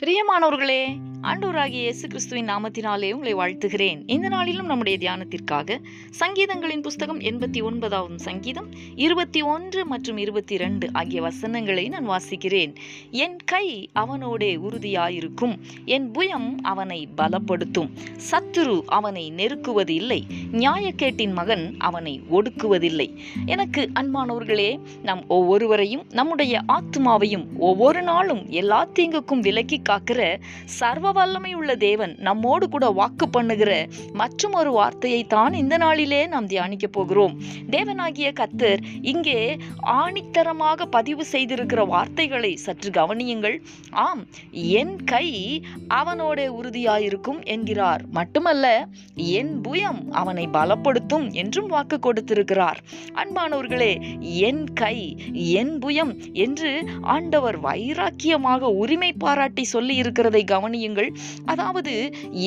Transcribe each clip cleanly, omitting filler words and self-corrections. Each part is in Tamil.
பிரியமானவர்களே, ஆண்டவராகிய இயேசு கிறிஸ்துவின் நாமத்தினாலே உங்களை வாழ்த்துகிறேன். இந்த நாளிலும் நம்முடைய தியானத்திற்காக சங்கீதங்களின் புஸ்தகம் 89ஆம் சங்கீதம் 21 மற்றும் 22 ஆகிய வசனங்களை நான் வாசிக்கிறேன். என் கை அவனோடே உறுதியாயிருக்கும், என் புயம் அவனை பலப்படுத்தும். சத்துரு அவனை நெருக்குவது இல்லை, நியாயக்கேட்டின் மகன் அவனை ஒடுக்குவதில்லை. எனக்கு அன்பானவர்களே, நாம் ஒவ்வொருவரையும் நம்முடைய ஆத்துமாவையும் ஒவ்வொரு நாளும் எல்லா தீங்குக்கும் விலக்கி காக்கிற சர்வ வல்லமை உள்ள தேவன் நம்மோடு கூட வாக்கு பண்ணுகிற மற்றும் ஒரு வார்த்தையை தான் இந்த நாளிலே நாம் தியானிக்க போகிறோம். தேவனாகிய கர்த்தர் இங்கே ஆணித்தரமாக பதிவு செய்திருக்கிற வார்த்தைகளை சற்று கவனியுங்கள். ஆம், என் கை அவனோட உறுதியாயிருக்கும் என்கிறார். மட்டுமல்ல, என் புயம் அவனை பலப்படுத்தும் என்றும் வாக்கு கொடுத்திருக்கிறார். அன்பானவர்களே, என் கை என் புயம் என்று ஆண்டவர் வைராக்கியமாக உரிமை பாராட்டி சொல்லி இருக்கிறதை கவனியுங்கள். அதாவது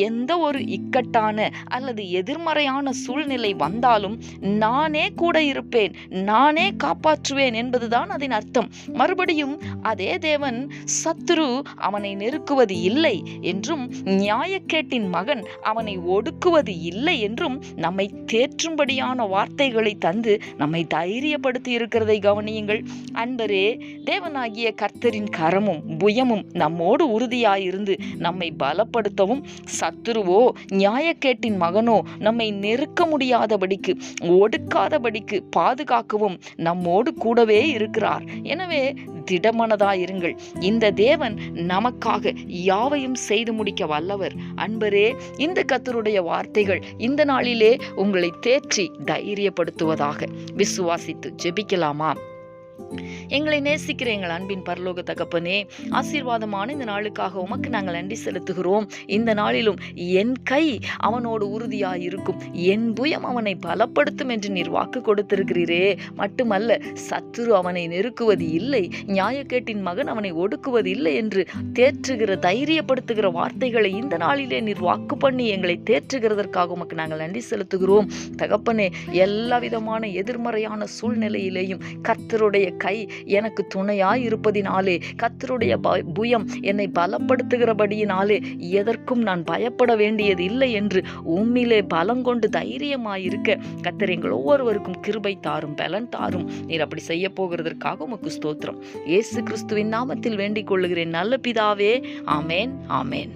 எந்த ஒரு இக்கட்டான அல்லது எதிர்மறையான சூழ்நிலை வந்தாலும் நானே கூட இருப்பேன், நானே காப்பாற்றுவேன் என்பதுதான் அதன் அர்த்தம். மறுபடியும் அதே தேவன் சத்துரு அவனை நெருக்குவது இல்லை என்றும், நியாயக்கேட்டின் மகன் அவனை ஒடுக்குவது இல்லை என்றும் நம்மை தேற்றும்படியான வார்த்தைகளை தந்து நம்மை தைரியப்படுத்தி இருக்கிறதை கவனியுங்கள். அன்பரே, தேவனாகிய கர்த்தரின் கரமும் புயமும் நம்மோடு உறுதியாயிருந்து நம்மை பலப்படுத்தவும், சத்துருவோ நியாயக்கேட்டின் மகனோ நம்மை நெருக்க முடியாதபடிக்கு ஒடுக்காதபடிக்கு பாதுகாக்கவும் நம்மோடு கூடவே இருக்கிறார். எனவே திடமனதாயிருங்கள். இந்த தேவன் நமக்காக யாவையும் செய்து முடிக்க வல்லவர். அன்பரே, இந்த கர்த்தருடைய வார்த்தைகள் இந்த நாளிலே உங்களை தேற்றி தைரியப்படுத்துவதாக. விசுவாசித்து ஜெபிக்கலாமா? எங்களை நேசிக்கிற எங்கள் அன்பின் பரலோக தகப்பனே, ஆசீர்வாதமான இந்த நாளுக்காக உமக்கு நாங்கள் நன்றி செலுத்துகிறோம். இந்த நாளிலும் என் கை அவனோடு உறுதியாயிருக்கும், என் புயம் அவனை பலப்படுத்தும் என்று நீர் வாக்கு கொடுத்திருக்கிறீரே. மட்டுமல்ல, சத்துரு அவனை நெருக்குவது இல்லை, நியாயக்கேட்டின் மகன் அவனை ஒடுக்குவது இல்லை என்று தேற்றுகிற தைரியப்படுத்துகிற வார்த்தைகளை இந்த நாளிலே நீர் வாக்கு பண்ணி எங்களை தேற்றுகிறதற்காக உமக்கு நாங்கள் நன்றி செலுத்துகிறோம். தகப்பனே, எல்லா விதமான எதிர்மறையான சூழ்நிலையிலேயும் கர்த்தருடைய கை எனக்கு துணையாய் இருப்பதினாலே, கர்த்தருடைய புயம் என்னை பலப்படுத்துகிறபடியினாலே எதற்கும் நான் பயப்பட வேண்டியது இல்லை என்று உம்மிலே பலங்கொண்டு தைரியமாயிருக்க கர்த்தர் எங்கள் ஒவ்வொருவருக்கும் கிருபை தாரும், பலன் தாரும். நீர் அப்படி செய்ய போகிறதற்காக உமக்கு ஸ்தோத்திரம். இயேசு கிறிஸ்துவின் நாமத்தில் வேண்டிக் கொள்ளுகிறேன் நல்ல பிதாவே. ஆமேன், ஆமேன்.